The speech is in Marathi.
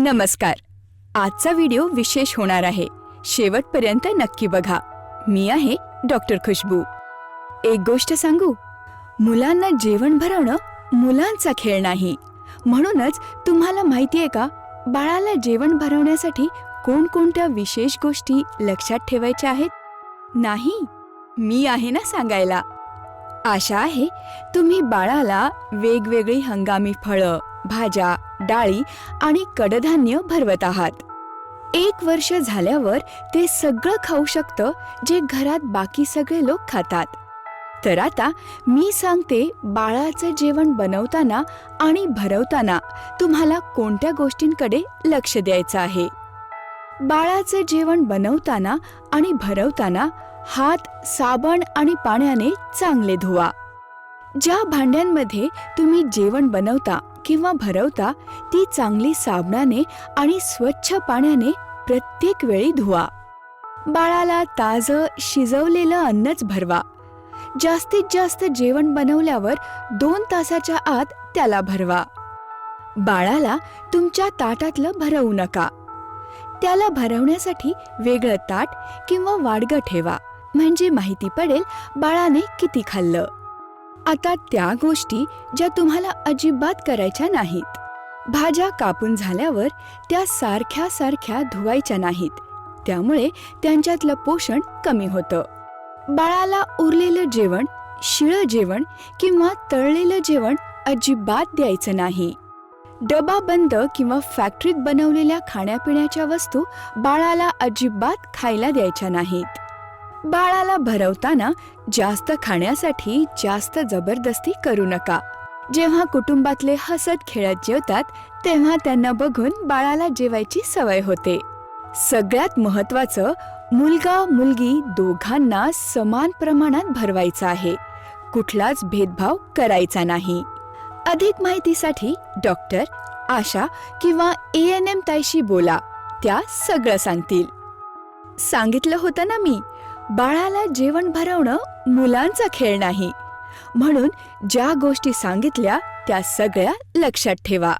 नमस्कार. आजचा व्हिडिओ विशेष होणार आहे. शेवटपर्यंत नक्की बघा. मी आहे डॉक्टर खुशबू. एक गोष्ट सांगू, मुलांना जेवण भरवणं मुलांचा खेळ नाही. म्हणूनच तुम्हाला माहितीये का, बाळाला जेवण भरवण्यासाठी कोणकोणत्या विशेष गोष्टी लक्षात ठेवायच्या आहेत? नाही, मी आहे ना सांगायला. आशा आहे तुम्ही बाळाला वेगवेगळी हंगामी फळं, भाज्या, डाळी आणि कडधान्य भरवत आहात. 1 वर्ष झाल्यावर ते सगळं खाऊ शकतं जे घरात बाकी सगळे लोक खातात. तर आता मी सांगते, बाळाचं जेवण बनवताना आणि भरवताना तुम्हाला कोणत्या गोष्टींकडे लक्ष द्यायचं आहे. बाळाचं जेवण बनवताना आणि भरवताना हात साबण आणि पाण्याने चांगले धुवा. ज्या भांड्यांमध्ये तुम्ही जेवण बनवता किंवा भरवता ती चांगली साबणाने आणि स्वच्छ पाण्याने प्रत्येक वेळी धुवा. बाळाला ताजं शिजवलेलं अन्नच भरवा. जास्तीत जास्त जेवण बनवल्यावर 2 तासाच्या आत त्याला भरवा. बाळाला तुमच्या ताटातलं भरवू नका. त्याला भरवण्यासाठी वेगळं ताट किंवा वाडगं ठेवा, म्हणजे माहिती पडेल बाळाने किती खाल्लं. आता त्या गोष्टी ज्या तुम्हाला अजिबात करायच्या नाहीत. भाज्या कापून झाल्यावर त्या सारख्या सारख्या धुवायच्या नाहीत, त्यामुळे त्यांच्यातलं पोषण कमी होतं. बाळाला उरलेलं जेवण, शिळं जेवण किंवा तळलेलं जेवण अजिबात द्यायचं नाही. डबा बंद किंवा फॅक्टरीत बनवलेल्या खाण्यापिण्याच्या वस्तू बाळाला अजिबात खायला द्यायच्या नाहीत. बाळाला भरवताना जास्त खाण्यासाठी जास्त जबरदस्ती करू नका. जेव्हा कुटुंबातले हसत खेळत जेवतात तेव्हा त्यांना बघून बाळाला जेवायची सवय होते. सगळ्यात महत्त्वाचं, मुलगा मुलगी दोघांना समान प्रमाणात भरवायचं आहे. कुठलाच भेदभाव करायचा नाही. अधिक माहितीसाठी डॉक्टर, आशा किंवा ANM ताईशी बोला. त्या सगळं सांगतील. सांगितलं होतं ना मी, बाळाला जेवण भरवणं मुलांचा खेळ नाही. म्हणून ज्या गोष्टी सांगितल्या त्या सगळ्या लक्षात ठेवा.